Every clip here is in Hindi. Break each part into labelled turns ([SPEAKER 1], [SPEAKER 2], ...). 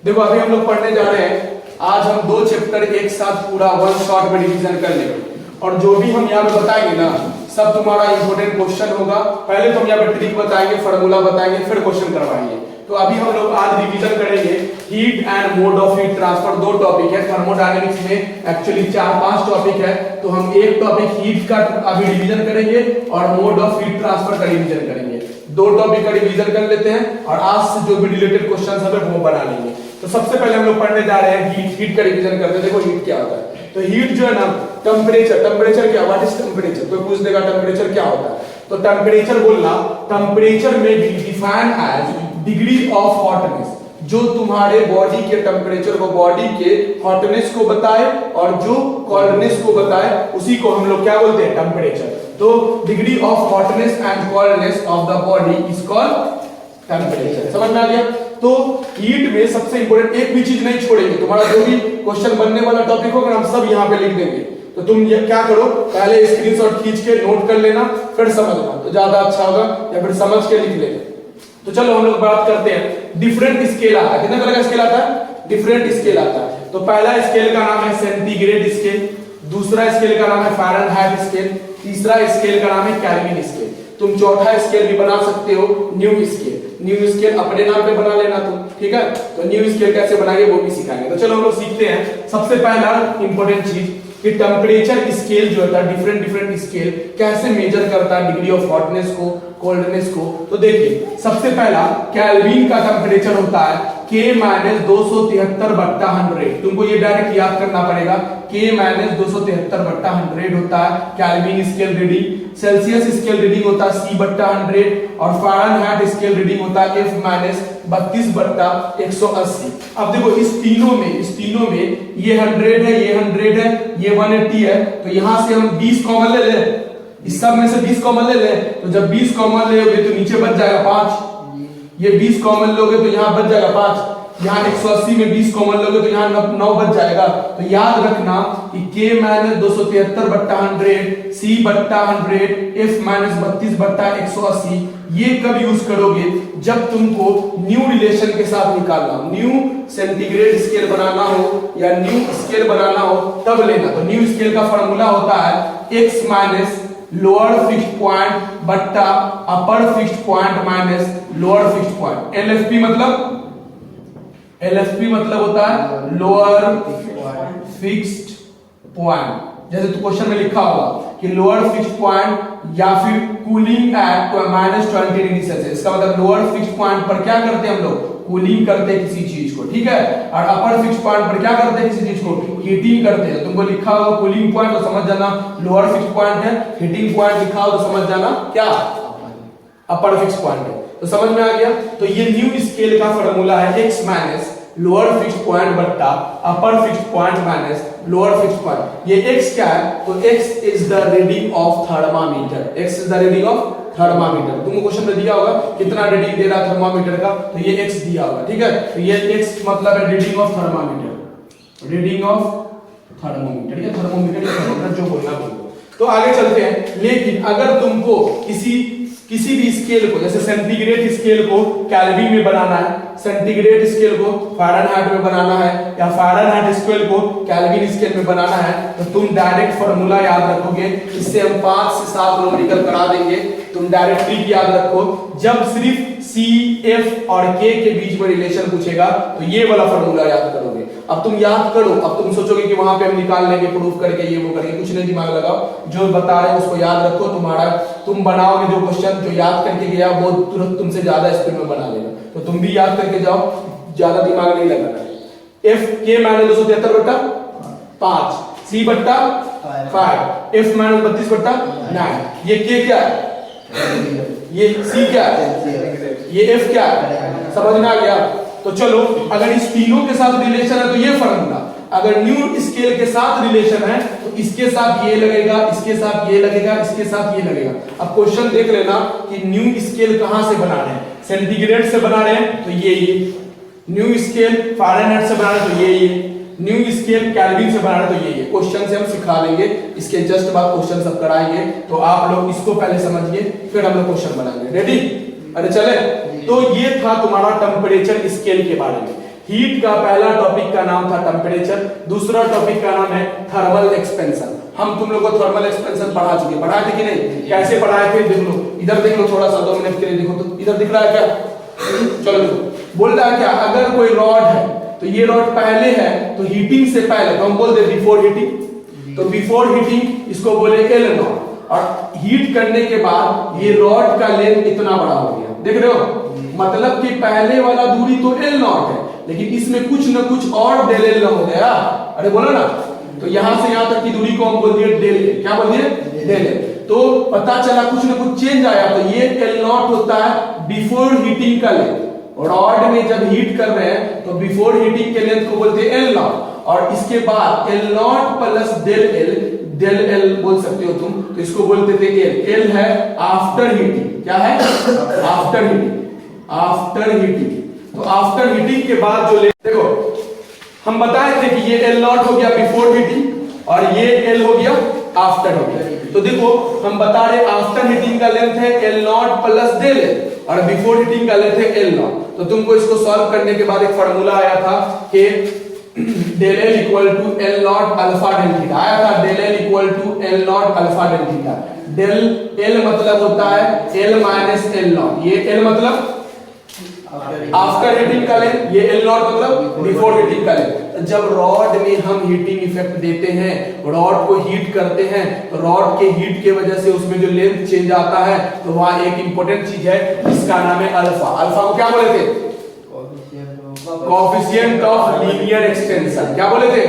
[SPEAKER 1] देखो अभी हम लोग पढ़ने जा रहे हैं, आज हम 2 चैप्टर एक साथ पूरा वन शॉट में रिवीजन कर लेंगे और जो भी हम यहाँ पे बताएंगे ना सब तुम्हारा इंपॉर्टेंट क्वेश्चन होगा। पहले तो हम यहाँ पे ट्रिक बताएंगे, फार्मूला बताएंगे, फिर क्वेश्चन करवाएंगे। तो अभी हम लोग आज रिवीजन करेंगे heat and mode of heat transfer. 2 topic है थर्मोडायनेमिक्स में, एक्चुअली 4-5 टॉपिक है, तो हम एक टॉपिक हीट का अभी रिवीजन करेंगे और मोड ऑफ हीट ट्रांसफर का रिवीजन करेंगे। 2 टॉपिक का रिवीजन कर लेते हैं और आज से जो भी रिलेटेड क्वेश्चंस है वो बना लेंगे। तो सबसे पहले हम लोग पढ़ने जा रहे हैं हीट का रिवीजन करते हैं। देखो हीट क्या होता है, तो हीट जो है ना टेम्परेचर क्या, व्हाट इज टेम्परेचर, कोई पूछ देगा टेम्परेचर क्या होता है, तो टेम्परेचर बोलना, टेम्परेचर में be defined as degree of hotness, जो तुम्हारे बॉडी के टेम्परेचर को, बॉडी के हॉटनेस को बताए और जो कोल्डनेस को बताए उसी को हम लोग क्या बोलते हैं, टेम्परेचर। तो degree of hotness and coldness of the body is called temperature. समझ में आ गया। तो हीट में सबसे इंपॉर्टेंट एक भी चीज नहीं छोड़ेंगे, तुम्हारा जो भी क्वेश्चन बनने वाला टॉपिक होगा हम सब यहाँ पे लिख देंगे। तो तुम ये क्या करो, पहले स्क्रीनशॉट खींच के नोट कर लेना, फिर समझना तो ज्यादा अच्छा होगा, या फिर समझ के लिख लेना। तो चलो हम लोग बात करते हैं डिफरेंट स्केल आता है। कितने तरह का स्केल आता है, डिफरेंट स्केल आता है। तो पहला स्केल का नाम है सेंटीग्रेड स्केल, दूसरा स्केल का नाम है फ़ारेनहाइट स्केल, तीसरा स्केल का नाम है केल्विन स्केल। तुम चौथा स्केल भी बना सकते हो, न्यू स्केल। न्यू स्केल अपने नाम पे बना लेना तुम, ठीक है। तो न्यू स्केल कैसे बनाएंगे वो भी सिखाएंगे। तो चलो हम लोग सीखते हैं। सबसे पहला इंपॉर्टेंट चीज कि टेम्परेचर स्केल जो होता है, डिफरेंट स्केल कैसे मेजर करता है डिग्री ऑफ हॉटनेस को, कोल्डनेस को। तो देखिए सबसे पहला केल्विन का टेम्परेचर होता है K - 273/100। तुमको ये डायरेक्ट याद करना पड़ेगा, K - 273/100 होता है kelvin scale reading. Celsius scale reading होता है C/100 और फ़ारेनहाइट स्केल रीडिंग होता है F - 32/180। अब देखो इस तीनों में ये 100 है, ये 100 है, ये 180 है, तो यहां से हम 20 कॉमन ले ले, इस सब में से 20 कॉमन ले ले। तो जब 20 कॉमन लोगे तो नीचे बच जाएगा 5, ये 20 कॉमन लोगे तो यहाँ बच जाएगा 5, यहाँ 180 में 20 कॉमन लोगे तो यहाँ 9 बच जाएगा। तो याद रखना कि K - 273/100, C/100, F - 32/180 ये कब यूज करोगे, जब तुमको न्यू रिलेशन के साथ निकालना हो, न्यू सेंटीग्रेड स्केल बनाना हो या न्यू स्केल बनाना हो तब लेना। तो न्यू स्केल का फॉर्मूला होता है X - लोअर फिक्स्ड पॉइंट बट्टा upper fixed point minus lower fixed point. LFP मतलब होता है लोअर फिक्स्ड पॉइंट। जैसे तो क्वेश्चन में लिखा होगा कि लोअर फिक्स्ड पॉइंट या फिर कूलिंग एट -20 डिग्री सेल्सियस, इसका मतलब लोअर फिक्स्ड पॉइंट पर क्या करते हैं हम लोग, कूलिंग करते हैं किसी चीज को, ठीक है। और अपर फिक्स्ड पॉइंट पर क्या करते हैं किसी चीज को, हीटिंग करते हैं। तुमको लिखा होगा कूलिंग पॉइंट तो समझ जाना लोअर फिक्स्ड पॉइंट है, हीटिंग पॉइंट लिखा हो तो समझ जाना क्या अपर फिक्स्ड पॉइंट है। तो समझ में आ गया। तो ये न्यू स्केल का फॉर्मूला है X - लोअर फिक्स्ड पॉइंट बट्टा upper fixed point minus lower fixed point. ये X क्या है, तो X is the reading of thermometer. X is the reading of thermometer. तुमको क्वेश्चन में दिया होगा कितना रीडिंग दे रहा है थर्मामीटर का, तो ये X दिया होगा, ठीक है। तो ये X मतलब है reading of thermometer, reading of thermometer या थर्मोमीटर जो बोलना बोलो। तो आगे चलते हैं। लेकिन अगर तुमको किसी भी स्केल को, जैसे सेंटीग्रेड स्केल को केल्विन में बनाना है, सेंटीग्रेड स्केल को फ़ारेनहाइट में बनाना है, या फ़ारेनहाइट स्केल को केल्विन स्केल में बनाना है, तो तुम डायरेक्ट फॉर्मूला याद रखोगे। इससे हम 5 से 7 न्यूमेरिकल करा देंगे। तुम डायरेक्ट ट्रिक याद रखो, जब सिर्फ C, F और K के बीच में रिलेशन पूछेगा तो ये वाला फॉर्मूला याद करोगे। अब तुम याद करो, अब तुम सोचोगे कि वहां पे हम निकाल लेंगे प्रूफ करके, ये वो करके, कुछ नहीं, दिमाग लगाओ, जो बता रहे हैं उसको याद रखो। तुम बनाओगे जो क्वेश्चन जो याद करके गया वो तुरंत तुमसे ज्यादा स्पीड में बना लेगा। तो तुम भी याद करके जाओ, ज्यादा दिमाग नहीं लगाना। F K - 273/5, C/5, F - 32/9। ये K क्या है, ये C क्या है, ये F क्या है, समझ में आ गया। तो चलो अगर इस तीनों के साथ रिलेशन है तो ये फॉर्मूला, अगर न्यू स्केल के साथ रिलेशन है तो इसके साथ ये लगेगा, इसके साथ ये लगेगा, इसके साथ ये लगेगा। अब क्वेश्चन देख लेना कि न्यू स्केल कहां से बना रहे हैं, सेंटीग्रेड से बना रहे हैं तो ये न्यू स्केल फ़ारेनहाइट से बना रहे हैं तो ये न्यू स्केल केल्विन से बना रहे हैं तो ये क्वेश्चन से हम सिखा देंगे। इसके जस्ट बाद क्वेश्चन सब कराएंगे, तो आप लोग इसको पहले समझिए, फिर हम लोग क्वेश्चन बनाएंगे। रेडी, अरे चले। तो ये था तुम्हारा टेम्परेचर स्केल के बारे में। हीट का पहला टॉपिक का नाम था टेम्परेचर, दूसरा टॉपिक का नाम है थर्मल एक्सपेंशन। हम तुम लोग को थर्मल एक्सपेंशन पढ़ा चुके, पढ़ाए थे कि नहीं? कैसे पढ़ाए थे देख लो, इधर देख लो थोड़ा सा, 2 मिनट के लिए देखो तो इधर दिख रहा है क्या? चलो देखो, बोल रहा है क्या, अगर कोई रॉड है तो ये रॉड पहले है तो हीटिंग से पहले तो हम बोलते बिफोर हीटिंग, तो बिफोर हीटिंग इसको बोले एल नॉट, और हीट करने के बाद ये रॉड का लेंथ इतना बड़ा हो गया, देख रहे हो? मतलब कि पहले वाला दूरी तो एल नॉट है, लेकिन इसमें कुछ न कुछ और डेल एल हो गया। अरे बोलो ना, तो यहां से यहां तक की दूरी को हम बोल दिए डेल एल, क्या बोल दिए? Del L. तो पता चला कुछ न कुछ चेंज आया, तो ये एल नॉट होता है बिफोर हीटिंग का लेंथ। रॉड में जब हीट कर रहे हैं तो बिफोर हीटिंग के लेंथ को बोलते हैं एल नॉट, और इसके बाद L naught plus del L, del L बोल सकते हो तुम, तो इसको बोलते थे एल। एल है आफ्टर हीटिंग, क्या है? After heating, after heating. तो आफ्टर हीटिंग के बाद जो देखो हम बताए थे कि ये एल नॉट हो गया बिफोर हीटिंग और ये एल हो गया आफ्टर हो गया। तो देखो हम बता रहे आफ्टर हीटिंग का लेंथ है L naught plus del L और बिफोर हीटिंग का लेंथ है एल नॉट। तो तुमको इसको सॉल्व करने के बाद एक फार्मूला आया था कि del L equal to L naught alpha del theta आया था, del L equal to L naught alpha del theta. Del L मतलब होता है एल माइनस एल नॉट, ये एल मतलब आफ्टर हीटिंग का लेंथ, ये एल नॉट मतलब बिफोर हीटिंग का लेंथ। जब रॉड में हम हीटिंग इफेक्ट देते हैं, रॉड को हीट करते हैं, तो रॉड के हीट के वजह से उसमें जो लेंथ चेंज आता है, तो वहां एक इंपॉर्टेंट चीज है जिसका नाम है अल्फा। अल्फा को क्या बोले थे? Coefficient of linear extension. क्या बोले थे?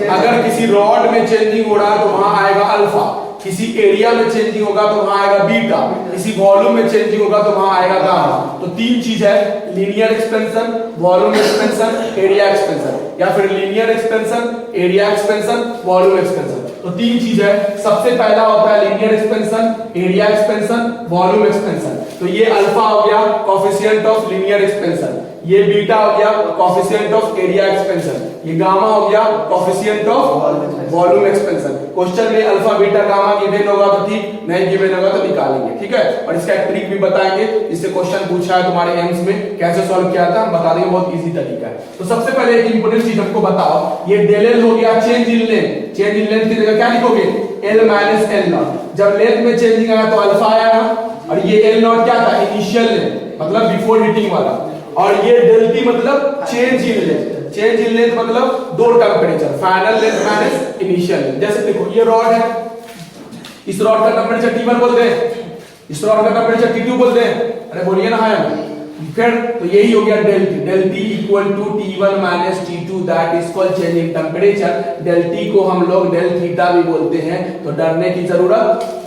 [SPEAKER 1] अगर किसी रॉड में चेंजिंग हो रहा है तो वहां आएगा अल्फा, किसी एरिया में चेंजिंग होगा तो वहां आएगा बीटा, किसी वॉल्यूम में चेंजिंग होगा तो वहां आएगा गामा। तो 3 चीज है, linear expansion, volume expansion, area expansion, या फिर linear expansion, area expansion, volume expansion. तो 3 चीज है, सबसे पहला होता है linear expansion, area expansion, volume expansion. तो ये अल्फा हो गया कोएफिशिएंट ऑफ लीनियर एक्सपेंशन, ये बीटा हो गया कोएफिशिएंट ऑफ एरिया एक्सपेंशन, ये गामा हो गया coefficient of volume expansion. Question में अल्फा बीटा गामा गिवन होगा तो ठीक, नहीं गिवन होगा तो निकालेंगे, ठीक है? और इसका एक ट्रिक भी बताएंगे, इससे क्वेश्चन पूछा है तुम्हारे एम्स में, कैसे सॉल्व किया था हम बता देंगे, बहुत इजी तरीका है। तो सबसे पहले एक इंपॉर्टेंट चीज हमको बताओ, ये डेल एल हो गया change in length, change in length की जगह क्या लिखोगे? L minus L not. जब लेंथ में चेंजिंग आया तो अल्फा आया ना, और ये एल नॉट क्या था? इनिशियल लेंथ, मतलब बिफोर हीटिंग वाला, और ये डेल टी मतलब change in length. Change in length मतलब दो temperature, final length minus initial length. जैसे देखो ये रॉड है, इस रॉड का टेम्परेचर T1 बोलते हैं, इस रॉड का टेम्परेचर T2 बोलते हैं। अरे बोलिए ना, है फिर तो यही हो गया del T. Del T equal to T1 minus T2, that is called change in temperature. Del T को हम लोग डेल थीटा भी बोलते हैं, तो डरने की जरूरत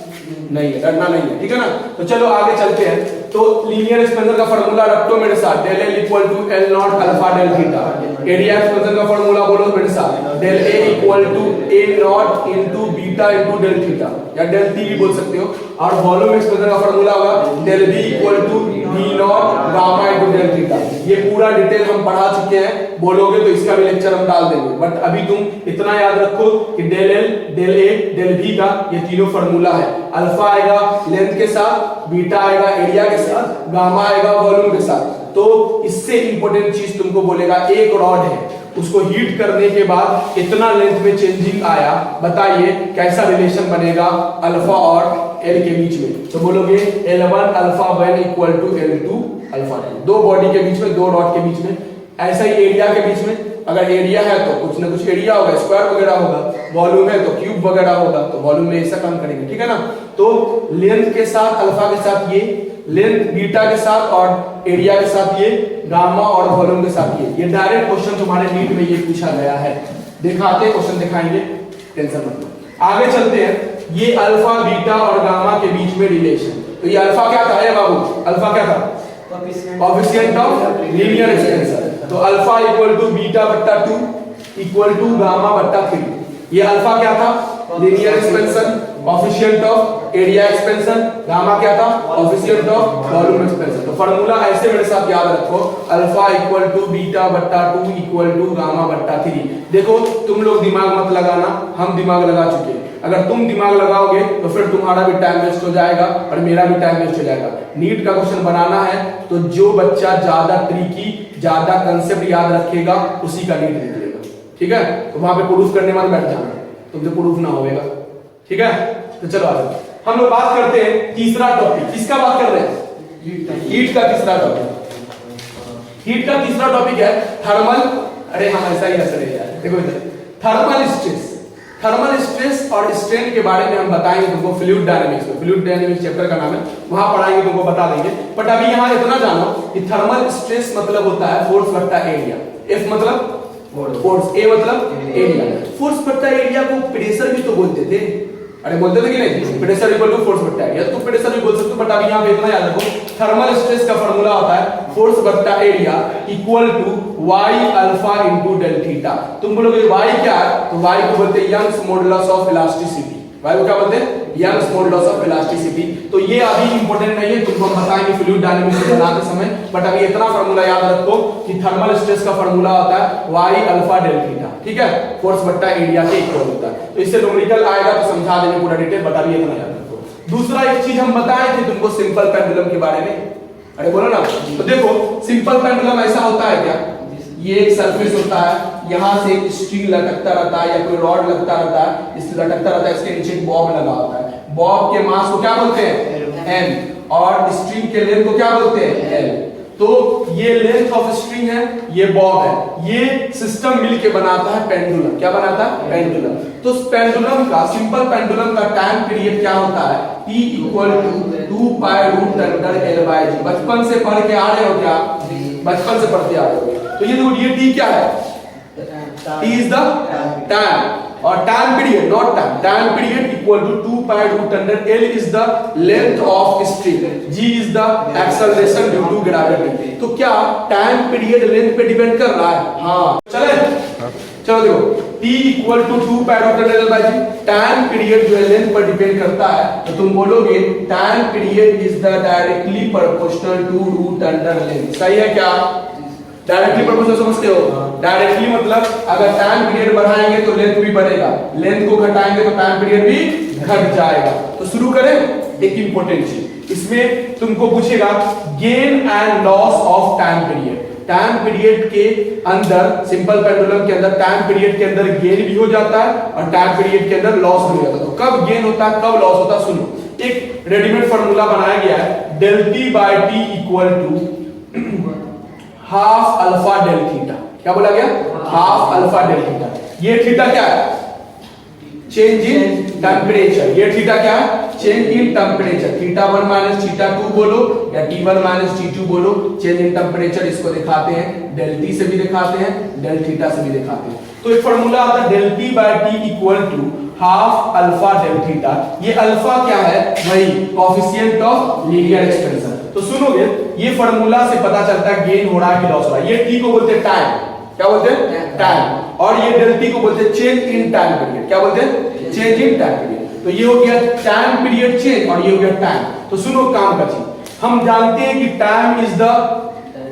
[SPEAKER 1] नहीं है, डरना नहीं है, ठीक है ना? तो चलो आगे चलते हैं। तो लीनियर एक्सपेंशन का फार्मूला रखो मेरे साथ, del L equal to L naught alpha del theta. Area expansion का फार्मूला बोलो मेरे साथ, del A equal to A naught into beta into del theta, या डेल टी भी बोल सकते हो। और वॉल्यूम एक्सपेंशन का फार्मूला होगा del B equal to V naught gamma into del theta. ये पूरा डिटेल हम पढ़ा चुके हैं, बोलोगे तो इसका भी लेक्चर हम डाल देंगे, बट अभी तुम इतना याद रखो कि del L, del A, del B का ये तीनों फार्मूला है। अल्फा आएगा लेंथ के साथ, बीटा आएगा एरिया के साथ, गामा आएगा वॉल्यूम के साथ। तो इससे इंपॉर्टेंट चीज तुमको बोलेगा, एक रॉड है, उसको हीट करने के बाद इतना लेंथ में चेंजिंग आया, बताइए कैसा रिलेशन बनेगा अल्फा और एल के बीच में? तो बोलोगे L1 alpha 1 equal to L2 alpha 2, दो बॉडी के बीच में, दो रॉड के बीच में। ऐसा ही एरिया के बीच में, अगर एरिया है तो कुछ ना कुछ एरिया होगा, स्क्वायर वगैरह होगा, वॉल्यूम है तो क्यूब वगैरह होगा, तो वॉल्यूम में ऐसा काम करेंगे, ठीक है ना? तो लेंथ के साथ अल्फा के साथ ये, लेंथ बीटा के साथ और एरिया के साथ ये, गामा और वॉल्यूम के साथ ये डायरेक्ट क्वेश्चन तुम्हारे नीट में ये पूछा गया है। दिखाते क्वेश्चन दिखाएंगे, टेंशन मत लो। आगे चलते हैं, ये अल्फा बीटा और गामा के बीच में रिलेशन। तो ये अल्फा क्या था बाबू? अल्फा क्या था? Coefficient of linear expansion. तो अल्फा इक्वल टू बीटा बट्टा 2 इक्वल टू गामा बट्टा 3। ये अल्फा क्या था? Linear expansion, coefficient of area expansion, gamma क्या था? Coefficient of volume expansion. तो फार्मूला ऐसे मेरे साथ याद रखो, अल्फा इक्वल टू बीटा बट्टा 2 इक्वल टू गामा बट्टा 3। देखो तुम लोग दिमाग मत लगाना, हम दिमाग लगा चुके हैं। अगर तुम दिमाग लगाओगे तो फिर तुम्हारा भी टाइम वेस्ट हो जाएगा और मेरा भी टाइम वेस्ट हो जाएगा। नीट का क्वेश्चन बनाना है तो जो बच्चा ज्यादा ट्रिकी, ज्यादा कंसेप्ट याद रखेगा उसी का नीट निकलेगा, ठीक है। तो वहां पे प्रूफ करने वाले बैठ जाना, तुमसे प्रूफ ना होगा, ठीक है। तो चलो आगे हम लोग बात करते हैं तीसरा टॉपिक। किसका बात कर रहे हैं? हीट का तीसरा टॉपिक। हीट का तीसरा टॉपिक है थर्मल, अरे हम ऐसा ही हंस रहे हैं यार, देखो इधर, थर्मल स्ट्रेस। थर्मल स्ट्रेस और स्ट्रेन के बारे में हम बताएंगे तुमको फ्लूइड डायनामिक्स में, फ्लूइड डायनामिक्स चैप्टर का नाम है, वहां पढ़ाएंगे, तुमको बता देंगे। बट अभी यहां इतना जानो कि थर्मल स्ट्रेस मतलब होता है फोर्स बट्टा एरिया। एफ मतलब फोर्स, ए मतलब एरिया। फोर्स बट्टा एरिया को प्रेशर भी तो बोलते थे, अरे बोलते थे कि नहीं, प्रेशर इक्वल टू फोर्स बट्टा एरिया, तो प्रेशर भी बोल सकते हो। बट अभी यहां पे इतना याद रखो, थर्मल स्ट्रेस का फार्मूला होता है फोर्स बट्टा area equal to y alpha into del theta. तुम बोलोगे y क्या है, तो y को बोलते हैं Young's modulus of elasticity. y को क्या बोलते हैं? Young's modulus of elasticity. तो ये अभी इंपॉर्टेंट नहीं है, तुमको हम बताएंगे फ्लूइड डायनामिक्स बनाते समय। बट अभी इतना फार्मूला याद रखो कि थर्मल स्ट्रेस का फार्मूला होता है y अल्फा डेल थीटा, ठीक है, फोर्स बट्टा एरिया के इक्वल होता है। तो इससे न्यूमेरिकल आएगा तो समझा देंगे पूरा डिटेल, बट अभी इतना याद रखो। दूसरा एक चीज हम बताए थे तुमको सिंपल पेंडुलम के बारे में, अरे बोलो ना। तो देखो सिंपल पेंडुलम ऐसा होता है क्या, ये एक सरफेस होता है, यहां से एक स्ट्रिंग लटकता रहता है या कोई रॉड लगता रहता है, इस लटकता रहता है, इसके नीचे एक बॉब लगा होता है। बॉब के मास को क्या बोलते हैं? m, और स्ट्रिंग के लेंथ को क्या बोलते हैं? l। तो ये लेंथ ऑफ स्ट्रिंग है, ये बॉब है, ये सिस्टम मिलके बनाता है पेंडुलम। क्या बनाता है? पेंडुलम। तो पेंडुलम का, सिंपल पेंडुलम का टाइम पीरियड क्या होता है? T equal to 2 pi root under L by G। बचपन से पढ़ के आ रहे हो क्या? बचपन से पढ़ते आ रहे हो। तो ये देखो, ये T क्या है? T इज द टाइम, और time period not time, time period equal to 2 pi root under L is the length of string, G is the acceleration due to gravity. तो क्या टाइम पीरियड लेंथ पे डिपेंड कर रहा है? हाँ, चले चलो देखो, T equal to 2 pi root under L by G, time period जो है लेंथ पर डिपेंड करता है। तो तुम बोलोगे time period is the directly proportional to root under length. सही है क्या? डायरेक्टली प्रोपोर्शनल समझते हो? डायरेक्टली मतलब अगर टाइम पीरियड बढ़ाएंगे तो लेंथ भी बढ़ेगा, लेंथ को घटाएंगे तो टाइम पीरियड भी घट जाएगा। तो शुरू करें एक इंपॉर्टेंट चीज, इसमें तुमको पूछेगा gain and loss of time period. Time period के अंदर, सिंपल पेंडुलम के अंदर टाइम पीरियड के अंदर गेन भी हो जाता है और टाइम पीरियड के अंदर लॉस भी हो जाता है। तो कब गेन होता है, कब लॉस होता है? सुनो, एक रेडीमेड फार्मूला बनाया गया है, del T by T equal to half alpha del theta. क्या बोला गया? Half alpha del theta. ये थीटा क्या है? Change in temperature. ये थीटा क्या है? Change in temperature. Theta 1 minus theta 2 बोलो या T1 माइनस T2 बोलो, चेंज इन टेम्परेचर इसको दिखाते हैं, डेल टी से भी दिखाते हैं, डेल थीटा से भी दिखाते हैं। तो एक फार्मूला आता है del T by T equal to half alpha del theta. ये अल्फा क्या है? वही कोएफिशिएंट ऑफ लीनियर एक्सपेंशन। तो सुनोगे, ये फार्मूला से पता चलता है गेन हो रहा है कि लॉस हो रहा है। ये टी को बोलते हैं टाइम, क्या बोलते हैं? टाइम। और ये डेल टी को बोलते हैं चेंज इन टाइम पीरियड। क्या बोलते हैं? Change in time period. तो ये हो गया टाइम पीरियड चेंज और ये हो गया टाइम। तो सुनो काम का चीज, हम जानते हैं कि time is the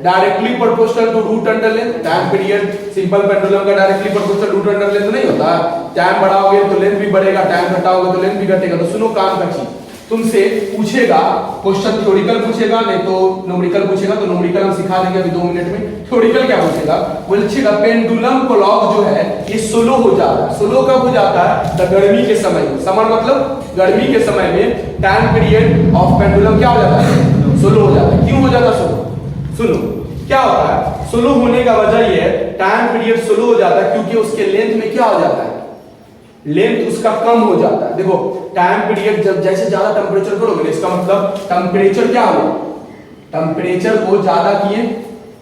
[SPEAKER 1] directly proportional to root under length. Time period simple pendulum का directly proportional root under length नहीं होता। टाइम बढ़ाओगे तो लेंथ भी बढ़ेगा, टाइम घटाओगे तो लेंथ भी घटेगा। तो सुनो काम का चीज, तुमसे पूछेगा क्वेश्चन, थ्योरिकल पूछेगा, नहीं तो न्यूमेरिकल पूछेगा। तो न्यूमेरिकल हम सिखा देंगे अभी 2 मिनट में। थ्योरिकल क्या पूछेगा? पूछेगा पेंडुलम क्लॉक जो है ये स्लो हो जाता है। स्लो कब हो जाता है? तो गर्मी के समय में। समर मतलब गर्मी के समय में टाइम पीरियड ऑफ पेंडुलम क्या हो जाता है? स्लो हो जाता है। क्यों हो जाता है स्लो? सुनो क्या होता है, स्लो होने का वजह ये है, टाइम पीरियड स्लो हो जाता है क्योंकि उसके लेंथ में क्या हो जाता है? लेंथ उसका कम हो जाता है। देखो टाइम पीरियड जब जैसे ज्यादा टेम्परेचर करोगे, इसका मतलब टेम्परेचर क्या हो, टेम्परेचर को ज्यादा किए,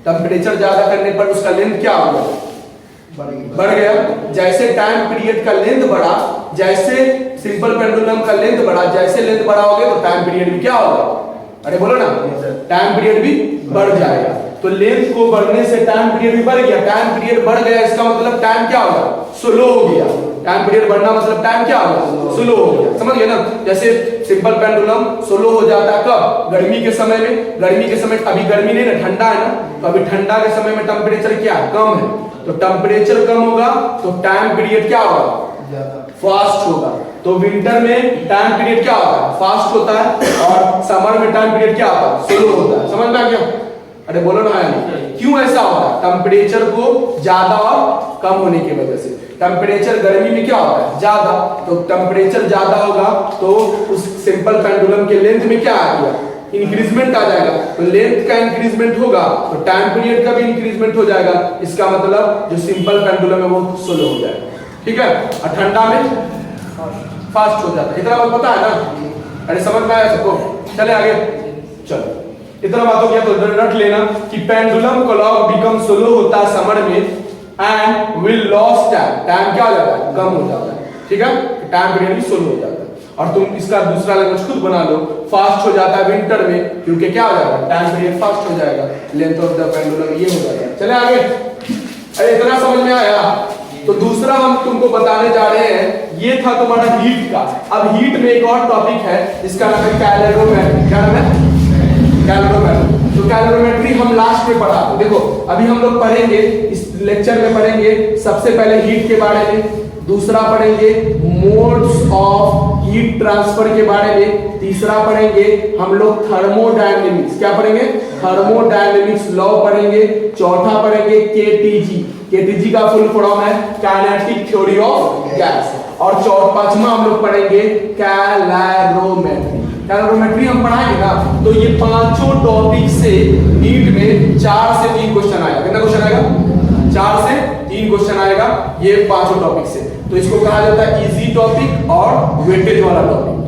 [SPEAKER 1] टेम्परेचर ज्यादा करने पर उसका लेंथ क्या होगा? बढ़ गया। जैसे टाइम पीरियड का लेंथ बढ़ा, जैसे सिंपल पेंडुलम का लेंथ बढ़ा, जैसे लेंथ बढ़ाओगे तो टाइम पीरियड भी क्या होगा? अरे बोलो ना, टाइम पीरियड भी बढ़ जाएगा। तो लेंथ को बढ़ने से टाइम पीरियड भी बढ़ गया। टाइम पीरियड बढ़ गया इसका मतलब टाइम क्या होगा? स्लो हो गया। टाइम पीरियड बढ़ना मतलब टाइम क्या होगा? स्लो हो गया। समझ गए ना? जैसे सिंपल पेंडुलम स्लो हो जाता है कब? गर्मी के समय में। गर्मी के समय, अभी गर्मी नहीं ना, ठंडा है ना, तो अभी ठंडा के समय में टेम्परेचर क्या है? कम है। तो टेम्परेचर कम होगा तो टाइम पीरियड क्या होगा? फास्ट होगा। तो विंटर में टाइम पीरियड क्या होता है, फास्ट होता है, और समर में टाइम पीरियड क्या होता है, स्लो होता है। समझ में आ गया? अरे बोलो ना यार, क्यों ऐसा होता है? टेम्परेचर को ज्यादा और कम होने की वजह से। टेम्परेचर गर्मी में क्या होता है, ज्यादा, तो टेम्परेचर ज्यादा होगा तो उस सिंपल पेंडुलम के लेंथ में क्या आ गया, इंक्रीजमेंट आ जाएगा। तो लेंथ का इंक्रीजमेंट होगा तो टाइम पीरियड का भी इंक्रीजमेंट हो जाएगा। इसका मतलब जो सिंपल पेंडुलम है वो स्लो हो जाएगा, ठीक है। और ठंडा में फास्ट हो जाता है। इतना बात पता है ना? अरे समझ में आया सबको? चले आगे, चलो इतना बात हो गया तो रट लेना कि पेंडुलम क्लॉक बिकम स्लो होता है समर में and will loss time, time क्या हो जाता है, कम हो जाता है, ठीक है। टाइम पीरियड भी स्लो हो जाता है। और तुम इसका दूसरा लैंग्वेज खुद बना लो, फास्ट हो जाता है विंटर में क्योंकि क्या हो जाएगा, टाइम पीरियड फास्ट हो जाएगा, लेंथ ऑफ द पेंडुलम ये हो जाएगा। चले आगे, अरे इतना समझ में आया? तो दूसरा हम तुमको बताने जा रहे हैं, ये था तुम्हारा हीट का। अब हीट में एक और टॉपिक है जिसका नाम है कैलोरीमेट्री। क्या नाम है? कैलोरीमेट्री। तो कैलोरीमेट्री हम लास्ट में पढ़ा। तो देखो अभी हम लोग पढ़ेंगे, इस लेक्चर में पढ़ेंगे सबसे पहले हीट के बारे में, दूसरा पढ़ेंगे मोड्स ऑफ हीट ट्रांसफर के बारे में, तीसरा पढ़ेंगे हम लोग थर्मोडायनेमिक्स। क्या पढ़ेंगे? थर्मोडायनेमिक्स लॉ पढ़ेंगे, चौथा पढ़ेंगे केटीजी। केटीजी का फुल फॉर्म है काइनेटिक थ्योरी ऑफ गैस, और पांचवा हम लोग पढ़ेंगे कैलोरीमेट्री। कैलोरीमेट्री हम पढ़ाएंगे ना, तो ये पांचों टॉपिक से नीट में 4 से 3 क्वेश्चन आएगा। कितना क्वेश्चन आएगा? 4 से 3 क्वेश्चन आएगा ये पांचों टॉपिक से। तो इसको कहा जाता है इजी टॉपिक और वेटेज वाला टॉपिक।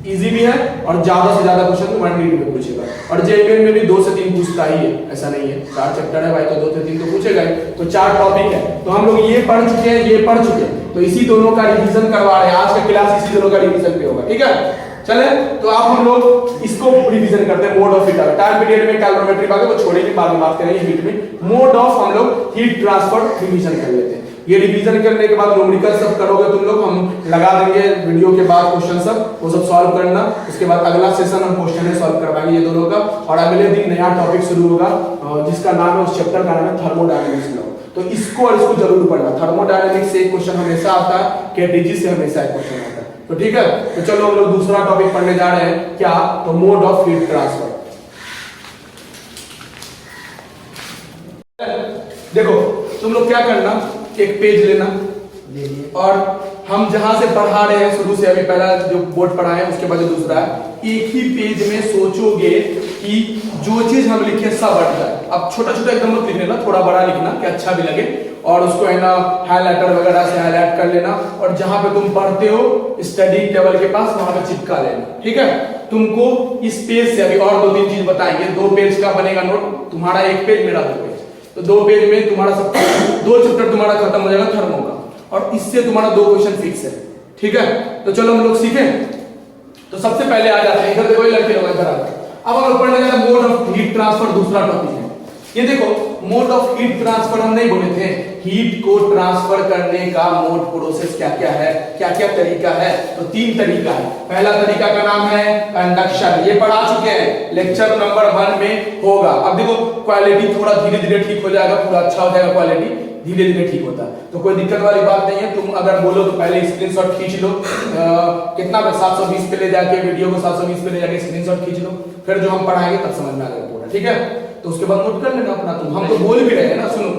[SPEAKER 1] इजी भी है और ज्यादा से ज्यादा क्वेश्चन तुम्हारे नीट में पूछेगा, और जेईई में भी 2 से 3 पूछता ही है, ऐसा नहीं है। 4 चैप्टर है भाई तो 2 से 3 तो पूछेगा ही। तो 4 टॉपिक है, तो हम लोग ये पढ़ चुके हैं, ये पढ़ चुके हैं, तो इसी दोनों का रिवीजन करवा रहे हैं। आज का क्लास इसी दोनों का रिवीजन पे होगा, ठीक है। चले तो आप हम लोग इसको रिवीजन करते हैं। Mode of heat, time period में कैलोरीमेट्री बाकी वो छोड़ेंगे, बाद में बात करेंगे हीट में। मोड ऑफ हम लोग हीट ट्रांसफर रिवीजन कर लेते हैं। ये रिवीजन करने के बाद न्यूमेरिकल सब करोगे तुम लोग, हम लगा देंगे वीडियो के बाद क्वेश्चन सब, वो सब सॉल्व करना। उसके बाद अगला सेशन हम क्वेश्चन सॉल्व करवाएंगे ये दोनों का, और अगले दिन नया टॉपिक शुरू होगा जिसका नाम है, उस चैप्टर का नाम है थर्मोडायनेमिक्स लॉ। तो इसको और इसको जरूर पढ़ना। थर्मोडायनेमिक्स से एक क्वेश्चन हमेशा आता है, केटीजी से हमेशा एक क्वेश्चन आता है, तो ठीक है। तो चलो हम लोग दूसरा टॉपिक पढ़ने जा रहे हैं, क्या? तो मोड ऑफ हीट ट्रांसफर। देखो तुम लोग क्या करना, एक पेज लेना, और हम जहां से पढ़ा रहे हैं शुरू से, अभी पहला जो बोर्ड पढ़ा है उसके बाद जो दूसरा है, एक ही पेज में सोचोगे कि जो चीज हम लिखे सब हट जाए। अब छोटा छोटा एकदम मत लिख लेना, थोड़ा बड़ा लिखना कि अच्छा भी लगे, और उसको है ना हाइलाइटर वगैरह से हाईलाइट कर लेना, और जहां पे तुम पढ़ते हो स्टडी टेबल के पास वहां पे चिपका लेना, ठीक है। तुमको इस पेज से अभी और 2-3 चीज बताएंगे। 2 पेज का बनेगा नोट, तुम्हारा 1 पेज, मेरा 2 पेज, तो 2 पेज में तुम्हारा सब 2 चैप्टर तुम्हारा खत्म हो जाएगा थर्मो का, और इससे तुम्हारा 2 क्वेश्चन फिक्स है, ठीक है। तो चलो हम लोग सीखें। तो सबसे पहले आ जाते हैं, इधर देखो ये लड़के लोग इधर आते हैं। अब हम लोग पढ़ने जा रहे हैं मोड ऑफ हीट ट्रांसफर, दूसरा टॉपिक है। ये देखो मोड ऑफ हीट ट्रांसफर हम नहीं बोले थे, हीट को ट्रांसफर करने का मोड प्रोसेस क्या क्या है, क्या क्या तरीका है। तो 3 तरीका है। पहला तरीका का नाम है कंडक्शन, ये पढ़ा चुके हैं, लेक्चर नंबर 1 में होगा। अब देखो क्वालिटी थोड़ा धीरे धीरे ठीक हो जाएगा, पूरा अच्छा हो जाएगा, क्वालिटी धीरे धीरे ठीक होता है, तो कोई दिक्कत वाली बात नहीं है। तुम अगर बोलो तो पहले स्क्रीनशॉट खींच लो, कितना पे 720 पे ले जाके वीडियो को 720 पे ले जाके स्क्रीनशॉट खींच लो, फिर जो हम पढ़ाएंगे तब समझ में आ जाएगा पूरा, ठीक है। तो उसके बाद नोट कर लेना अपना। तुम हम तो बोल भी रहे हैं ना, सुनो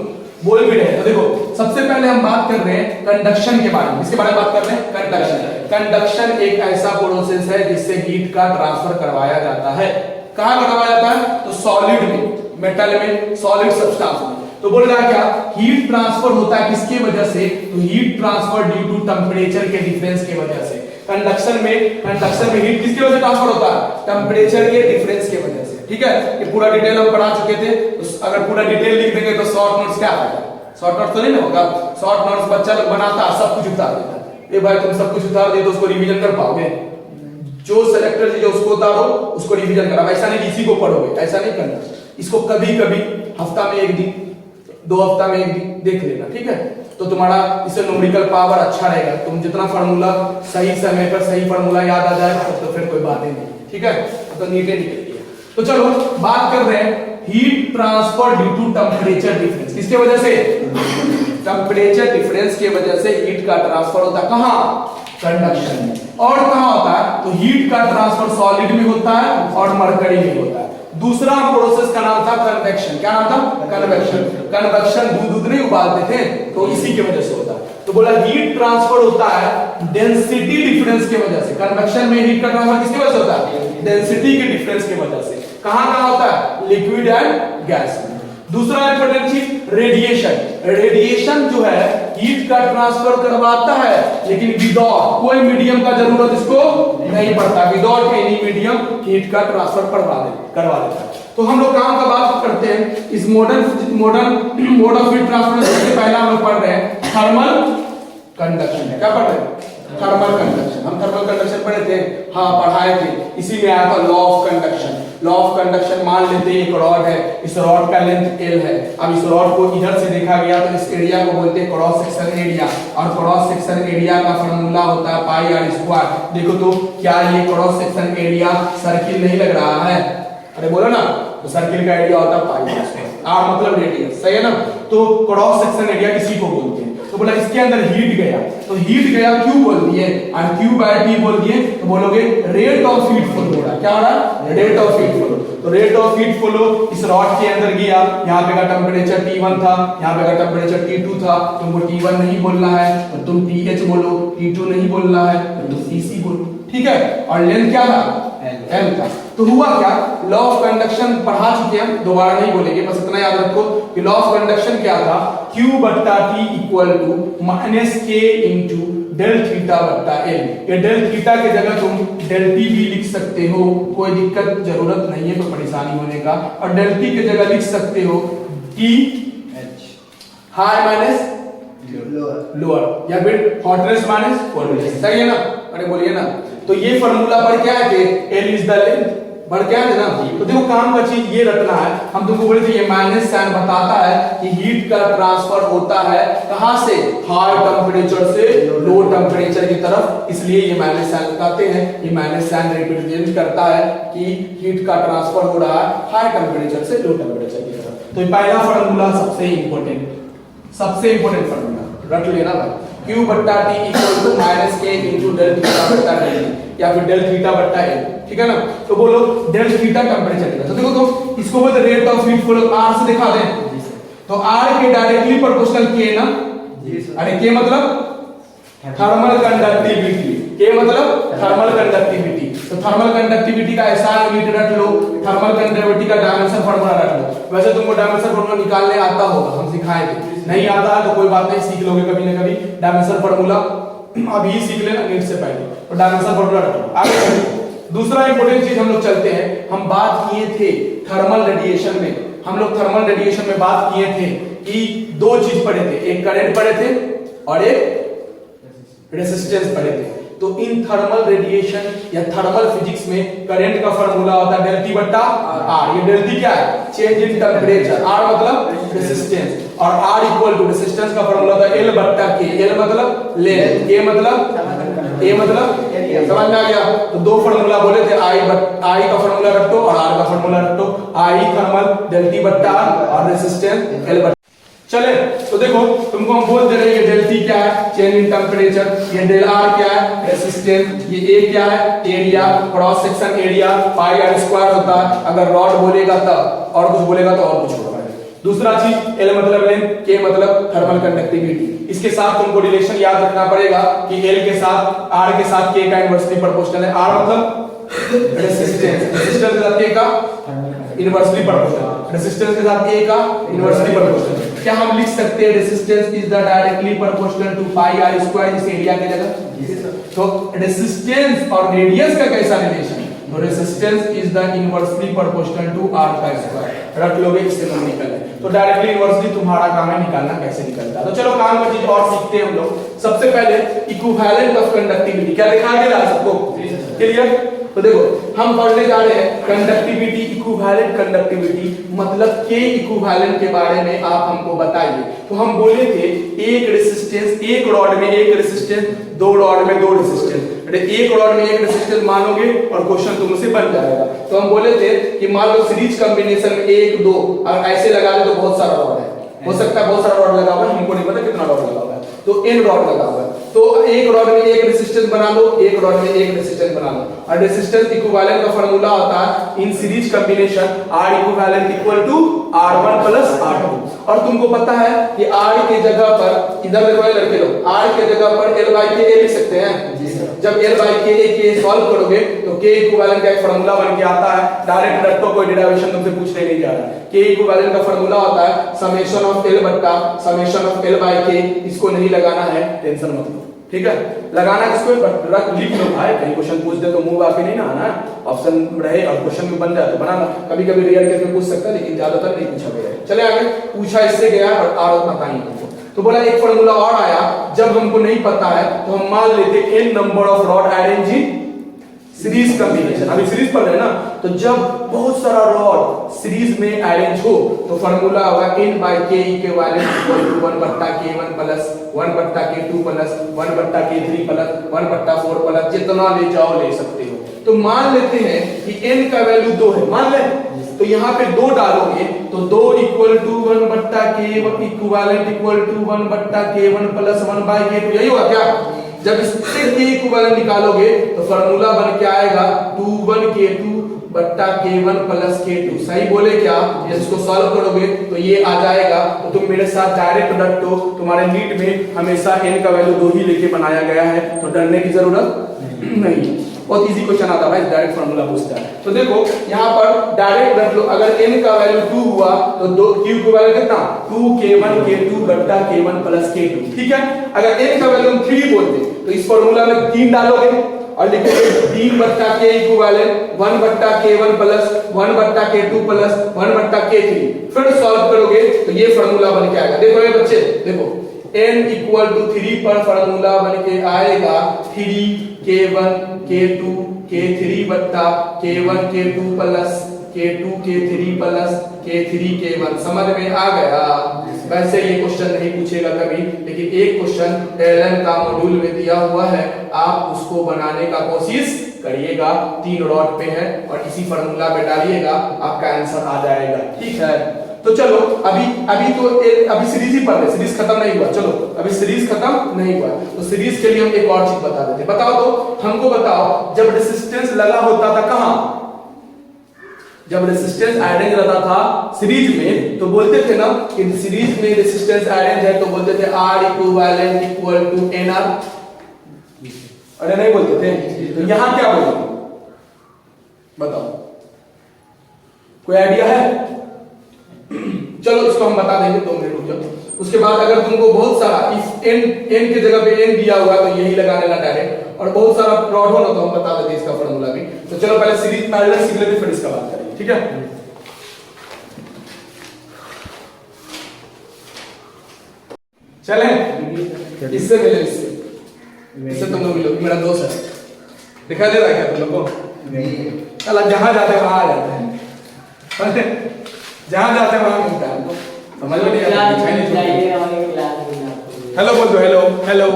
[SPEAKER 1] बोल भी रहे हैं। तो देखो सबसे पहले हम बात कर रहे हैं कंडक्शन के बारे में। इसके बारे में बात कर रहे हैं कंडक्शन। कंडक्शन एक ऐसा प्रोसेस है जिससे हीट का ट्रांसफर करवाया जाता है। कहां करवाया जाता है? तो सॉलिड में, मेटल में, सॉलिड सब्सटेंस में। तो बोल रहा है क्या, हीट ट्रांसफर होता है किसके वजह से? तो heat transfer due to temperature के डिफरेंस की वजह से। कंडक्शन में हीट किसकी वजह से ट्रांसफर होता है? टेंपरेचर के डिफरेंस की वजह से, ठीक है। ये पूरा डिटेल हम पढ़ा चुके थे, तो अगर पूरा डिटेल लिख देंगे तो शॉर्ट नोट्स क्या आएगा? शॉर्ट नोट्स तो नहीं ना होगा। शॉर्ट नोट्स बच्चा लोग बनाता है, सब कुछ उतार देता है। ये भाई तुम सब कुछ उतार दिए तो उसको रिवीजन कर पाओगे? जो सेलेक्टर जी जो उसको उतारो उसको रिवीजन करा, ऐसा नहीं इसी को पढ़ोगे, ऐसा नहीं करना। इसको कभी कभी हफ्ता में 1 दिन, 2 हफ्ता में 1 दिन देख लेना, ठीक है। तो तुम्हारा इससे न्यूमेरिकल पावर अच्छा रहेगा। तुम जितना फार्मूला सही समय पर सही फार्मूला याद आ जाए तो फिर कोई बात ही नहीं, ठीक है। तो नीचे निकल गया। तो चलो बात कर रहे हैं heat transfer due to temperature difference. किसके वजह से? टेंपरेचर डिफरेंस के वजह से हीट का ट्रांसफर होता है। कहां? कंडक्शन में। और कहाँ होता है? तो हीट का ट्रांसफर सॉलिड में होता है और मरकरी में होता है। दूसरा प्रोसेस का नाम था कन्वेक्शन। क्या नाम था? कन्वेक्शन। कन्वेक्शन दूध नहीं उबालते थे, तो इसी की वजह से होता है। तो बोला हीट ट्रांसफर होता है डेंसिटी डिफरेंस की वजह से। कन्वेक्शन में हीट का ट्रांसफर किसकी वजह से होता है? डेंसिटी के डिफरेंस की वजह से। कहां होता है? लिक्विड एंड गैस में। दूसरा इंपॉर्टेंट चीज रेडिएशन। रेडिएशन जो है हीट का ट्रांसफर करवाता है, लेकिन विदाउट कोई मीडियम का जरूरत इसको नहीं पड़ता। विदाउट एनी मीडियम हीट का ट्रांसफर करवा देता है। तो हम लोग काम का बात करते हैं इस modern mode of heat transfer. सबसे पहला हम लोग पढ़ रहे हैं थर्मल कंडक्शन। क्या पढ़ रहे हैं? Thermal conduction. हम थर्मल कंडक्शन पढ़े थे, हाँ पढ़ाए थे। इसी में आया था law of conduction. Law of conduction मान लेते हैं एक रॉड है, इस रॉड का लेंथ L है। अब इस रॉड को इधर से देखा गया तो इस एरिया को बोलते हैं क्रॉस सेक्शन एरिया, और क्रॉस सेक्शन एरिया का फार्मूला होता है पाई आर स्क्वायर। देखो तो क्या ये क्रॉस सेक्शन एरिया सर्किल नहीं लग रहा है? अरे बोलो ना, तो सर्किल का एरिया होता है पाई आर स्क्वायर। आर मतलब रेडियस, सही है ना? तो क्रॉस सेक्शन एरिया किसी को बोलते हैं। तो बोला इसके अंदर हीट गया, तो हीट गया Q बोल दिए और Q बाय T बोल दिए, तो बोलोगे रेट ऑफ हीट फ्लो हो रहा है। क्या हो रहा है? Rate of heat flow. तो रेट ऑफ हीट फ्लो इस रॉड के अंदर गया, यहाँ पे का टेंपरेचर T1 था, यहाँ पे का टेंपरेचर T2 था। तुमको T1 नहीं बोलना है तो तुम TH बोलो, T2 नहीं बोलना है तो तुम TC बोलो, ठीक है? और लेंथ क्या था? L था। तो हुआ क्या? लॉ ऑफ कंडक्शन पढ़ा चुके हैं, दोबारा नहीं बोलेंगे, बस इतना याद रखो कि लॉ ऑफ कंडक्शन क्या था? Q बट्टा T equal to minus K into del theta बट्टा L। ये डेल थीटा की जगह तुम डेल T भी लिख सकते हो, कोई दिक्कत जरूरत नहीं है, कोई परेशानी होने का। और डेल T की जगह लिख सकते हो T हाई माइनस लोअर, या फिर हॉटनेस माइनस कोल्डनेस, सही है ना? अरे बोलिए ना। तो ये फार्मूला पर क्या है? L इज द लेंथ, पर क्या है ना? तो देखो काम का चीज ये रखना है। हम तुमको बोले थे ये माइनस साइन बताता है कि हीट का ट्रांसफर होता है कहां से? हाई टेंपरेचर से लो टेंपरेचर की तरफ, इसलिए ये माइनस साइन बताते हैं। ये माइनस साइन रिप्रेजेंट करता है कि हीट का ट्रांसफर हो रहा है हाई टेंपरेचर से लो टेंपरेचर की तरफ। तो पहला फार्मूला सबसे इंपॉर्टेंट फार्मूला रख लेना भाई। Q बट्टा T equal to minus K into del theta बट्टा L, या फिर डेल थीटा बट्टा L, ठीक है ना? तो बोलो डेल थीटा टेंपरेचर का। तो देखो तो इसको बोलते rate of heat flow. R से दिखा दें तो R के डायरेक्टली प्रोपोर्शनल K ना। अरे K मतलब थर्मल कंडक्टिविटी, K मतलब थर्मल कंडक्टिविटी। तो थर्मल कंडक्टिविटी का ऐसा यूनिट रख लो, थर्मल कंडक्टिविटी का डायमेंशन फार्मूला रख लो। वैसे तुमको डायमेंशन फार्मूला निकालने आता होगा, हम सिखाए थे। नहीं आता है तो कोई बात नहीं, सीख लोगे कभी ना कभी डायमेंशन फार्मूला। अभी सीख लेना नीट से पहले, तो डायमेंशन फार्मूला रख लो। आगे चलिए, दूसरा इंपॉर्टेंट चीज हम लोग चलते हैं। हम बात किए थे थर्मल रेडिएशन में, हम लोग थर्मल रेडिएशन में बात किए थे कि दो चीज पढ़े थे, एक करंट पढ़े थे और एक रेजिस्टेंस पढ़े थे। तो इन थर्मल रेडिएशन या थर्मल फिजिक्स में करंट का फार्मूला होता है डेल T बट्टा R। ये डेल T क्या है? Change in temperature. R मतलब रेजिस्टेंस, और R इक्वल टू रेजिस्टेंस का फार्मूला होता है L बट्टा K। L मतलब लेंथ, K मतलब A मतलब समझ में आ गया? तो दो फार्मूला बोले थे, I का फार्मूला रख दो और R का फार्मूला रख दो। I थर्मल डेल T बट्टा R और रेजिस्टेंस L बट्टा। चले तो देखो तुमको हम बोल दे रहे हैं डेल T क्या है? Change in temperature. ये डेल R क्या है? रेजिस्टेंस। ये A क्या है? Area, cross section area pi R square होता है। अगर रॉड बोलेगा तब, और कुछ बोलेगा तो और कुछ होगा। दूसरा चीज L मतलब लेंथ, K मतलब थर्मल कंडक्टिविटी। इसके साथ तुमको रिलेशन याद रखना पड़ेगा कि L के साथ R के साथ K का इनवर्सली प्रोपोर्शनल है। R मतलब रेजिस्टेंस, रेजिस्टेंस के साथ K का इनवर्सली प्रोपोर्शनल, रेजिस्टेंस के साथ A का इनवर्सली प्रोपोर्शनल। क्या हम लिख सकते हैं resistance is the directly proportional to pi R square इस एरिया की जगह? तो रेजिस्टेंस और रेडियस का कैसा रिलेशन? तो resistance is the inversely proportional to R का स्क्वायर। रख लोगे, इससे तुम निकल गए। तो डायरेक्टली इनवर्सली तुम्हारा काम है निकालना कैसे निकलता है। तो चलो काम का चीज और सीखते हैं हम लोग। सबसे पहले इक्विवेलेंट ऑफ कंडक्टिविटी। क्या लिखा गया सबको? क्लियर? तो देखो हम पढ़ने जा रहे हैं कंडक्टिविटी, इक्विवेलेंट कंडक्टिविटी मतलब के इक्विवेलेंट के बारे में आप हमको बताइए। तो हम बोले थे एक रेजिस्टेंस, एक रॉड में एक रेजिस्टेंस, दो रॉड में दो रेजिस्टेंस। एक रॉड में एक रेजिस्टेंस मानोगे और क्वेश्चन तुमसे बन जाएगा। तो हम बोले थे कि मान लो सीरीज कॉम्बिनेशन में एक दो अगर ऐसे लगा दे तो बहुत सारा रॉड है, हो सकता है बहुत सारा रॉड लगा हुआ है, हमको नहीं पता कितना रॉड लगा हुआ है, तो n रॉड लगा हुआ है। तो एक रॉड में एक रेसिस्टेंस बना लो, एक रॉड में एक रेसिस्टेंस बना लो, और रेसिस्टेंस इक्विवेलेंट का फार्मूला होता है in series combination R equivalent equal to R1 plus R2। और तुमको पता है कि R के जगह पर, इधर देखो ये लड़के लोग, R के जगह पर L बाई K लिख सकते हैं। जब L बाई K सॉल्व करोगे तो K इक्विवेलेंट का एक फार्मूला बन के आता है, डायरेक्ट रटो, कोई डेरिवेशन तुमसे पूछने नहीं जा रहा है। K इक्विवेलेंट का फार्मूला होता है समेशन ऑफ L बट्टा summation of L by K। इसको नहीं लगाना है, टेंशन मत लो, ठीक है। लगाना किसको, रख लिख लो भाई, कहीं क्वेश्चन पूछ दे तो मुंह आके नहीं ना आना, ऑप्शन रहे और क्वेश्चन में बन जाए तो बनाना। कभी कभी रियल केस में पूछ सकता है, लेकिन ज्यादातर नहीं पूछा गया है। चले आगे, पूछा इससे गया और बताइए तुमको, तो बोला एक फार्मूला और आया, जब हमको नहीं पता है तो हम मान लेते n number of rod arrange in series combination. अभी सीरीज पढ़ रहे हैं ना, तो जब बहुत सारा रॉड सीरीज में अरेंज हो तो फार्मूला होगा n by k equivalent equal to 1 बट्टा k1 प्लस 1 बट्टा k2 प्लस 1 बट्टा k3 प्लस 1 बट्टा 4 प्लस, जितना ले जाओ ले सकते हो। तो मान लेते हैं कि n का वैल्यू 2 है, मान ले, तो यहाँ पे 2 डालोगे तो 2 इक्वल टू 1 बट्टा k इक्विवेलेंट इक्वल टू 1 बट्टा k1 प्लस 1 by k2, यही होगा क्या? जब इससे k इक्विवेलेंट निकालोगे तो फार्मूला बन के आएगा 2 1 k2 बट्टा k1 प्लस k2। सही बोले क्या? इसको सॉल्व करोगे तो ये आ जाएगा। तो तुम मेरे साथ डायरेक्ट रटो, तुम्हारे नीट में हमेशा n का वैल्यू 2 ही लेके बनाया गया है, तो डरने की जरूरत नहीं। बहुत इजी क्वेश्चन आता है भाई, डायरेक्ट फार्मूला पूछता है। तो देखो यहाँ पर डायरेक्ट रख लो, अगर n का वैल्यू 2 हुआ तो 2 q का वैल्यू कितना? 2k1 k2 बट्टा k1 प्लस k2, ठीक है। अगर n का वैल्यू हम 3 बोलते तो इस फार्मूला में 3 डालोगे और लिखोगे 3 बट्टा k इक्विवेलेंट 1 बट्टा k1 प्लस 1 बट्टा k2 प्लस 1 बट्टा k3। फिर सॉल्व करोगे तो ये फार्मूला बन के आएगा। देखो ये बच्चे, देखो n इक्वल टू 3 पर फार्मूला बन के आएगा 3k1 k2 k3 बट्टा k1 k2 plus k2 k3 plus k3 k1। समझ में आ गया? वैसे ये क्वेश्चन नहीं पूछेगा कभी, लेकिन एक क्वेश्चन एलएन का मॉड्यूल में दिया हुआ है, आप उसको बनाने का कोशिश करिएगा। 3 रॉड पे है और इसी फार्मूला पे डालिएगा, आपका आंसर आ जाएगा, ठीक है। तो चलो अभी सीरीज ही पढ़ रहे, सीरीज खत्म नहीं हुआ। चलो अभी सीरीज खत्म नहीं हुआ, तो सीरीज के लिए हम एक और चीज बता देते। बताओ तो हमको बताओ, जब रेसिस्टेंस लगा होता था कहां? जब रेसिस्टेंस अरेंज रहता था सीरीज में तो बोलते थे ना कि सीरीज में रेसिस्टेंस अरेंज है, तो बोलते थे R equivalent equal to NR। अरे नहीं बोलते थे? तो यहां क्या बोलेंगे बताओ, कोई आइडिया है? चलो इसको हम बता देंगे, 2 मिनट रुक जाओ। उसके बाद अगर तुमको बहुत सारा इस n के जगह पे n दिया हुआ तो यही लगा लेना डायरेक्ट, और बहुत सारा रॉड हो ना तो हम बता देते इसका फार्मूला भी। तो चलो पहले सीरीज पैरेलल सीख लेते, फिर इसका बात करेंगे, ठीक है। चलें इससे मिले, इससे तुम लोग मिलो, मेरा दोस्त है, दिखाई दे रहा है क्या तुम लोग को? नहीं, चला जहां जाते हैं वहां आ जाते हैं, जहां जाते हैं वहां मिलता है, समझ में नहीं आता। हेलो बोल दो, हेलो हेलो,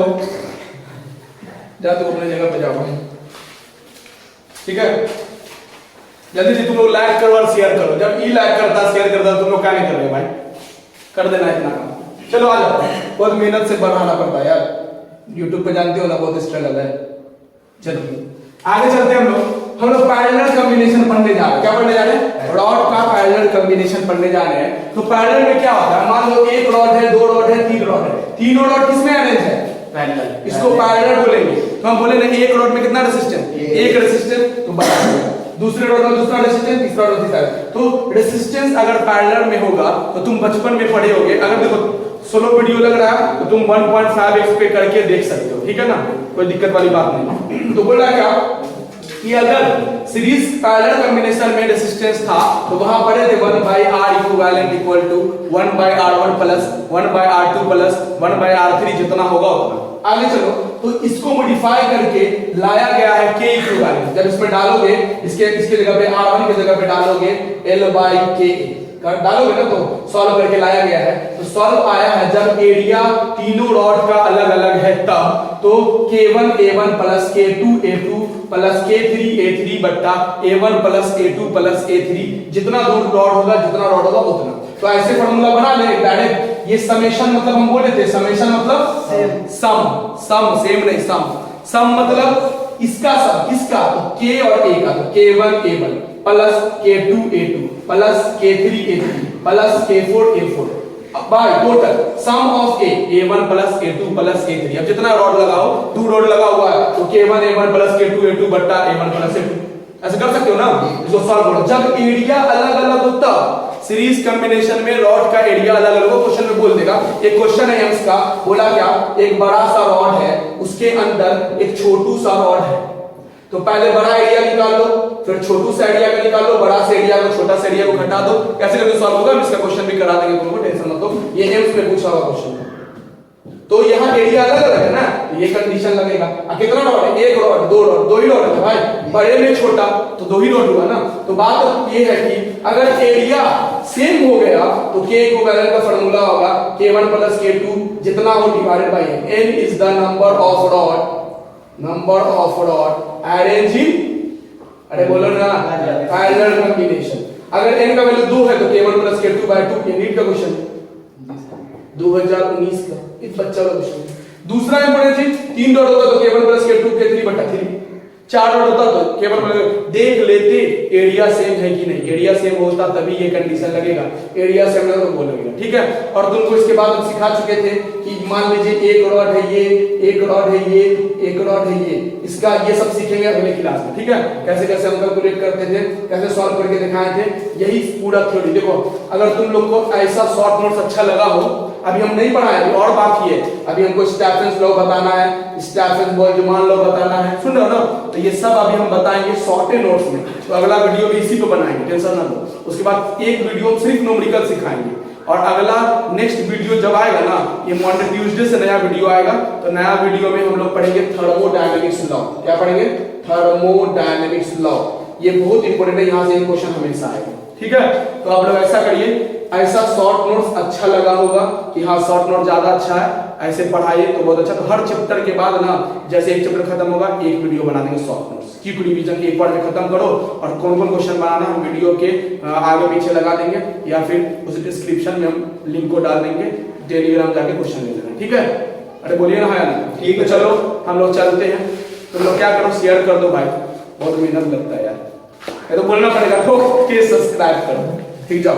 [SPEAKER 1] जा तू अपने जगह पे जाओ, ठीक है। जल्दी से तुम लोग लाइक करो और शेयर करो। जब ई लाइक करता शेयर करता तुम लोग क्या नहीं कर रहे भाई, कर देना इतना काम। चलो आ जाओ, बहुत मेहनत से बढ़ाना पड़ता है यार, YouTube पे जानते हो ना बहुत स्ट्रगल है। चलो आगे चलते हैं हम लोग पैरेलल कॉम्बिनेशन पढ़ने जा रहे हैं। क्या पढ़ने जा रहे हैं? रॉड का पैरेलल कॉम्बिनेशन पढ़ने जा रहे हैं। तो पैरेलल में क्या होता है, मान लो एक रॉड है, 2 रॉड है, 3 रॉड है, तीनों रॉड किसमें अरेंज है? पैरेलल। इसको पैरेलल बोलेंगे। तो हम बोले ना एक रॉड में कितना रेजिस्टेंस? एक रेजिस्टेंस, तो बता दो। दूसरे रॉड में दूसरा रेजिस्टेंस, तीसरा रॉड तीसरा। तो रेजिस्टेंस अगर पैरेलल में होगा तो तुम बचपन में पढ़े होगे, अगर देखो सोलो वीडियो लग रहा है तो तुम 1.5x पे करके देख सकते हो, ठीक है ना, कोई दिक्कत वाली बात नहीं। तो बोल रहा क्या कि अगर सीरीज पैरेलल कॉम्बिनेशन में रेजिस्टेंस था तो वहां पढ़े थे 1 by R equivalent equal to 1 by R1 plus 1 by R2 plus 1 by R3, जितना होगा उतना। आगे चलो, तो इसको मॉडिफाई करके लाया गया है K इक्विवेलेंट। जब इसमें डालोगे, इसके जगह पे R1 की जगह पे डालोगे L by K डालोगे ना, तो सॉल्व करके लाया गया है। तो सॉल्व आया है जब एरिया तीनों रॉड का अलग अलग है तब, तो K1 A1 plus K2 A2 plus K3 A3 बट्टा A1 plus A2 plus A3, जितना दूर रॉड होगा उतना। तो ऐसे फार्मूला बना ले डायरेक्ट। ये समेशन मतलब हम बोले थे, समेशन मतलब सम सेम नहीं, सम मतलब इसका सम, किसका, k और a का, तो k1 plus k2 a2 plus k3 a3 plus k4 a4 by total sum of a1 plus a2 plus a3। अब जितना रॉड लगाओ, 2 रॉड लगा हुआ है तो k1 a1 plus k2 a2 बट्टा a1 प्लस a2, ऐसे कर सकते हो ना। इसको सॉल्व करो। जब एरिया अलग अलग होता, सीरीज कॉम्बिनेशन में रॉड का एरिया अलग अलग हो, क्वेश्चन में बोल देगा। एक क्वेश्चन है एम्स का, बोला क्या, एक बड़ा सा रॉड है, उसके अंदर एक छोटू सा रॉड है, तो पहले बड़ा एरिया निकाल लो, फिर छोटू सा एरिया का निकाल लो, बड़ा सा एरिया को छोटा सा एरिया को घटा दो, कैसे करके सॉल्व होगा। इसका क्वेश्चन भी करा देंगे तुमको, टेंशन मत लो, ये एम्स में पूछा हुआ क्वेश्चन है। तो यहाँ एरिया अलग अलग है ना, तो ये कंडीशन लगेगा। कितना रॉड है, एक रॉड, दो रॉड, दो ही रॉड है भाई, बड़े में छोटा तो दो ही रॉड हुआ ना। तो बात ये है कि अगर एरिया सेम हो गया तो k इक्विवेलेंट का फार्मूला होगा k1 प्लस k2 जितना हो divided by n is the number of rod arrange in, अरे बोलो ना, पैरेलल कॉम्बिनेशन। अगर n का वैल्यू 2 है तो k1 प्लस k2 बाय 2, ये नीट का क्वेश्चन 2019 का, इस बच्चा का क्वेश्चन। दूसरा इंपॉर्टेंट चीज, 3 डॉट होता तो k1 प्लस k2 k3 बटा 3, 4 डॉट होता तो k1 प्लस, देख लेते एरिया सेम है कि नहीं। एरिया सेम होता तभी ये कंडीशन लगेगा, एरिया सेम ना तो बोल लगेगा, ठीक है। और तुमको इसके बाद हम सिखा चुके थे कि मान लीजिए एक रॉड है ये, एक रॉड है ये, एक रॉड है ये, इसका ये सब सीखेंगे अगले क्लास में, ठीक है। कैसे कैसे हम कैलकुलेट करते थे, कैसे सॉल्व करके दिखाए थे, यही पूरा थ्योरी। देखो अगर तुम लोग को ऐसा शॉर्ट नोट्स अच्छा लगा हो, अभी हम नहीं पढ़ाए, अभी और बाकी है। अभी हमको स्टेफेंस लॉ बताना है, स्टेफेंस बोल्ट्जमान लॉ बताना है, सुन रहे हो ना। तो ये सब अभी हम बताएंगे शॉर्टे नोट्स में, तो अगला वीडियो भी इसी पे बनाएंगे, टेंशन ना लो। उसके बाद एक वीडियो हम सिर्फ न्यूमेरिकल सिखाएंगे, और अगला नेक्स्ट वीडियो जब आएगा ना, ये मंडे ट्यूसडे से नया वीडियो आएगा, तो नया वीडियो में हम लोग पढ़ेंगे थर्मोडायनेमिक्स लॉ। क्या पढ़ेंगे, थर्मोडायनेमिक्स लॉ। ये बहुत इंपॉर्टेंट है, यहाँ से एक क्वेश्चन हमेशा आएगा, ठीक है। तो आप लोग ऐसा करिए, ऐसा शॉर्ट नोट्स अच्छा लगा होगा कि हाँ शॉर्ट नोट ज्यादा अच्छा है, ऐसे पढ़ाइए तो बहुत अच्छा। तो हर चैप्टर के बाद ना, जैसे एक चैप्टर खत्म होगा एक वीडियो बना देंगे शॉर्ट नोट्स की, रिवीजन एक बार में खत्म करो, और कौन कौन क्वेश्चन बनाना हम वीडियो के आगे पीछे लगा देंगे, या फिर उस डिस्क्रिप्शन में हम लिंक को डाल देंगे, टेलीग्राम जाके क्वेश्चन ले लेना, ठीक है। अरे बोलिए ना, हाँ ठीक है। चलो हम लोग चलते हैं, तुम लोग क्या करो, शेयर कर दो भाई, बहुत मेहनत लगता है यार, ये तो बोलना पड़ेगा, तो सब्सक्राइब करो, ठीक जाओ।